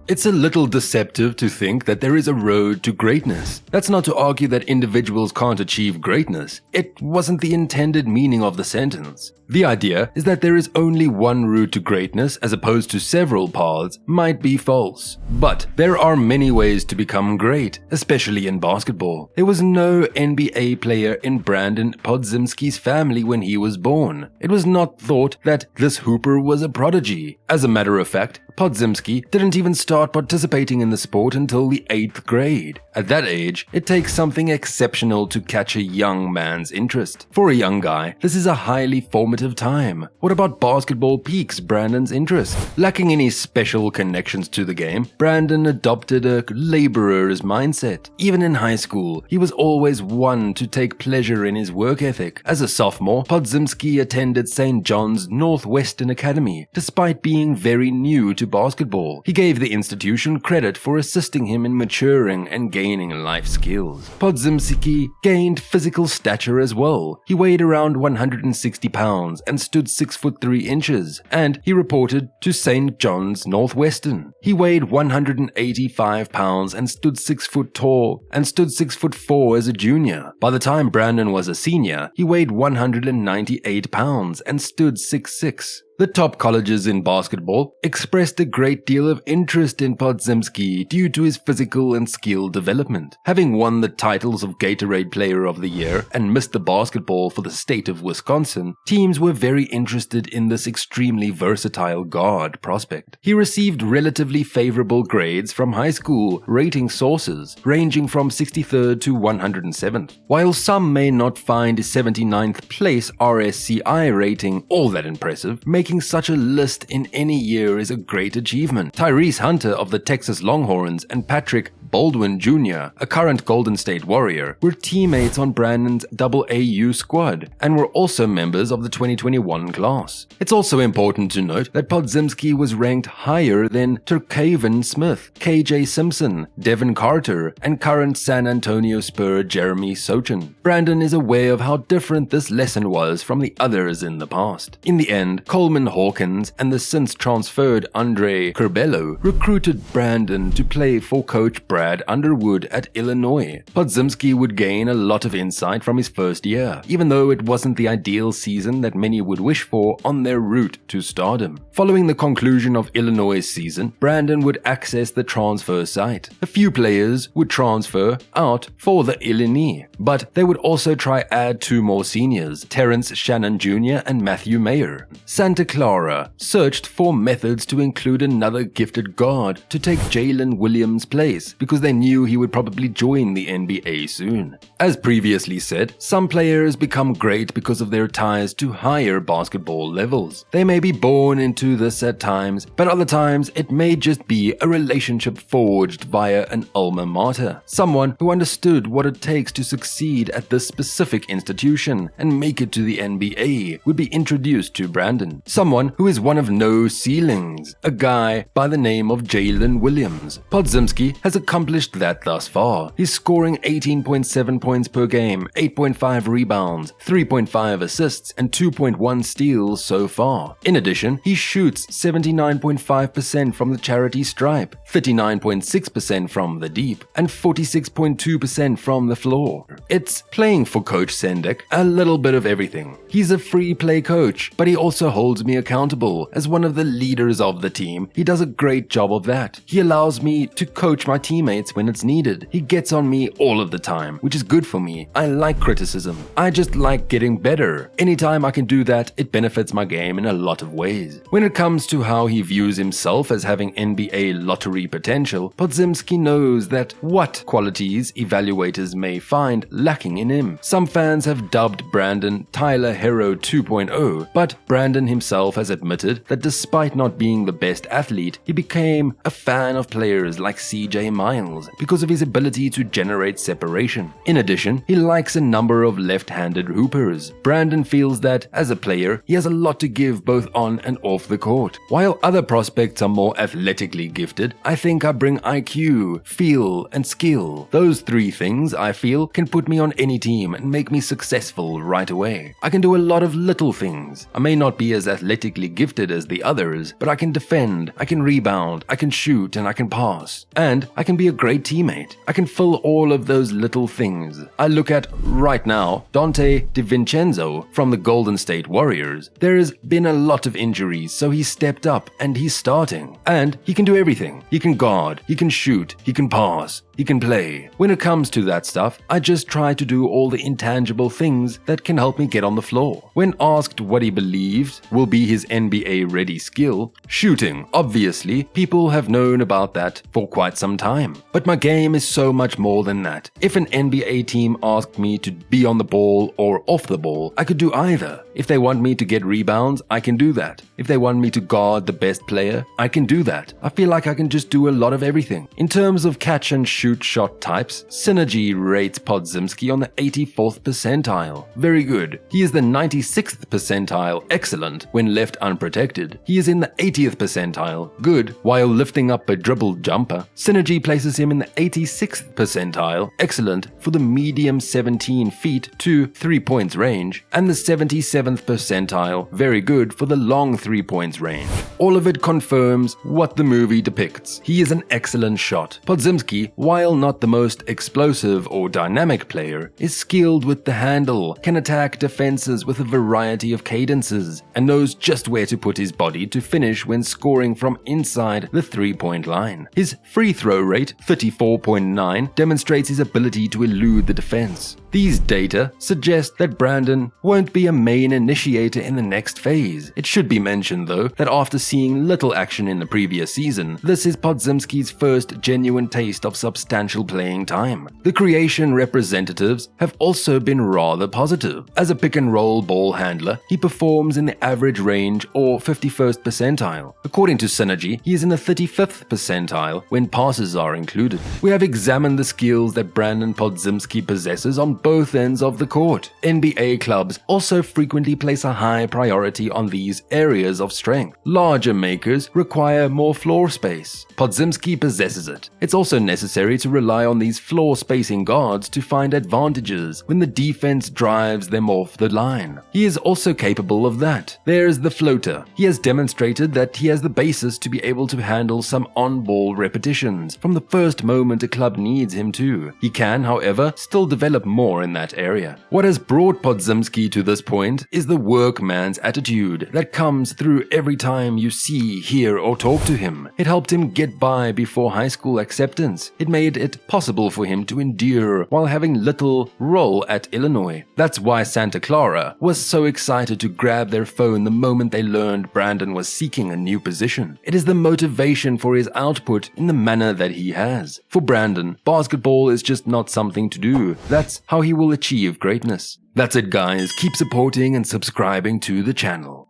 It's a little deceptive to think that there is a road to greatness. That's not to argue that individuals can't achieve greatness. It wasn't the intended meaning of the sentence. The idea is that there is only one route to greatness as opposed to several paths might be false. But there are many ways to become great, especially in basketball. There was no NBA player in Brandin Podziemski's family when he was born. It was not thought that this hooper was a prodigy. As a matter of fact, Podziemski didn't even start participating in the sport until the 8th grade. At that age, it takes something exceptional to catch a young man's interest. For a young guy, this is a highly formative time. What about basketball piques Brandon's interest? Lacking any special connections to the game, Brandin adopted a laborer's mindset. Even in high school, he was always one to take pleasure in his work ethic. As a sophomore, Podziemski attended St. John's Northwestern Academy, despite being very new to basketball. He gave the institution credit for assisting him in maturing and gaining life skills. Podziemski gained physical stature as well. He weighed around 160 pounds and stood 6'3" and he reported to St. John's Northwestern. He weighed 185 pounds and stood 6 foot tall and stood 6'4" as a junior. By the time Brandon was a senior, he weighed 198 pounds and stood 6'6". The top colleges in basketball expressed a great deal of interest in Podziemski due to his physical and skill development. Having won the titles of Gatorade Player of the Year and Mr. Basketball for the state of Wisconsin, teams were very interested in this extremely versatile guard prospect. He received relatively favorable grades from high school rating sources, ranging from 63rd to 107th. While some may not find his 79th place RSCI rating all that impressive, making such a list in any year is a great achievement. Tyrese Hunter of the Texas Longhorns and Patrick Baldwin Jr., a current Golden State Warrior, were teammates on Brandon's AAU squad and were also members of the 2021 class. It's also important to note that Podziemski was ranked higher than Terkaven Smith, KJ Simpson, Devin Carter, and current San Antonio Spur Jeremy Sochan. Brandon is aware of how different this lesson was from the others in the past. In the end, Coleman Hawkins and the since transferred Andre Curbelo recruited Brandon to play for Coach Brad Underwood at Illinois. Podziemski would gain a lot of insight from his first year, even though it wasn't the ideal season that many would wish for on their route to stardom. Following the conclusion of Illinois' season, Brandon would access the transfer site. A few players would transfer out for the Illini, but they would also try add 2 more seniors, Terrence Shannon Jr. and Matthew Mayer. Santa Clara searched for methods to include another gifted guard to take Jalen Williams' place because they knew he would probably join the NBA soon. As previously said, some players become great because of their ties to higher basketball levels. They may be born into this at times, but other times it may just be a relationship forged via an alma mater. Someone who understood what it takes to succeed at this specific institution and make it to the NBA would be introduced to Brandon. Someone who is one of no ceilings, a guy by the name of Jalen Williams. Podziemski has accomplished that thus far. He's scoring 18.7 points per game, 8.5 rebounds, 3.5 assists, and 2.1 steals so far. In addition, he shoots 79.5% from the charity stripe, 39.6% from the deep, and 46.2% from the floor. It's playing for Coach Sendek a little bit of everything. He's a free play coach, but he also holds me accountable as one of the leaders of the team. He does a great job of that. He allows me to coach my teammates when it's needed. He gets on me all of the time, which is good for me. I like criticism. I just like getting better. Anytime I can do that, it benefits my game in a lot of ways. When it comes to how he views himself as having NBA lottery potential, Podziemski knows that what qualities evaluators may find lacking in him. Some fans have dubbed Brandon Tyler Hero 2.0, but Brandon himself has admitted that despite not being the best athlete, he became a fan of players like CJ Meyer. styles because of his ability to generate separation. In addition, he likes a number of left-handed hoopers. Brandin feels that, as a player, he has a lot to give both on and off the court. While other prospects are more athletically gifted, I think I bring IQ, feel, and skill. Those three things, I feel, can put me on any team and make me successful right away. I can do a lot of little things. I may not be as athletically gifted as the others, but I can defend, I can rebound, I can shoot, and I can pass. And I can be a great teammate. I can fill all of those little things. I look at, right now, Dante DiVincenzo from the Golden State Warriors. There has been a lot of injuries, so he stepped up and he's starting. And he can do everything. He can guard, he can shoot, he can pass, he can play. When it comes to that stuff, I just try to do all the intangible things that can help me get on the floor. When asked what he believed will be his NBA-ready skill, shooting. Obviously, people have known about that for quite some time. But my game is so much more than that. If an NBA team asked me to be on the ball or off the ball, I could do either. If they want me to get rebounds, I can do that. If they want me to guard the best player, I can do that. I feel like I can just do a lot of everything. In terms of catch and shoot shot types, Synergy rates Podziemski on the 84th percentile. Very good. He is the 96th percentile, excellent, when left unprotected. He is in the 80th percentile, good, while lifting up a dribble jumper. Synergy places him in the 86th percentile, excellent, for the medium 17 feet to 3 points range, and the 77th percentile, very good, for the long 3 points range. All of it confirms what the movie depicts. He is an excellent shot. Podziemski, while not the most explosive or dynamic player, is skilled with the handle, can attack defenses with a variety of cadences, and knows just where to put his body to finish when scoring from inside the 3-point line. His free throw rate, 34.9, demonstrates his ability to elude the defense. These data suggest that Brandin won't be a main initiator in the next phase. It should be mentioned, though, that after seeing little action in the previous season, this is Podziemski's first genuine taste of substantial playing time. The creation representatives have also been rather positive. As a pick-and-roll ball handler, he performs in the average range or 51st percentile. According to Synergy, he is in the 35th percentile when passes are included. We have examined the skills that Brandin Podziemski possesses on both ends of the court. NBA clubs also frequently place a high priority on these areas of strength. Larger makers require more floor space. Podziemski possesses it. It's also necessary to rely on these floor spacing guards to find advantages when the defense drives them off the line. He is also capable of that. There's the floater. He has demonstrated that he has the basis to be able to handle some on-ball repetitions from the first moment a club needs him to. He can, however, still develop more in that area. What has brought Podziemski to this point is the workman's attitude that comes through every time you see, hear, or talk to him. It helped him get by before high school acceptance. It made it possible for him to endure while having little role at Illinois. That's why Santa Clara was so excited to grab their phone the moment they learned Brandin was seeking a new position. It is the motivation for his output in the manner that he has. For Brandin, basketball is just not something to do. That's how he will achieve greatness. That's it, guys. Keep supporting and subscribing to the channel.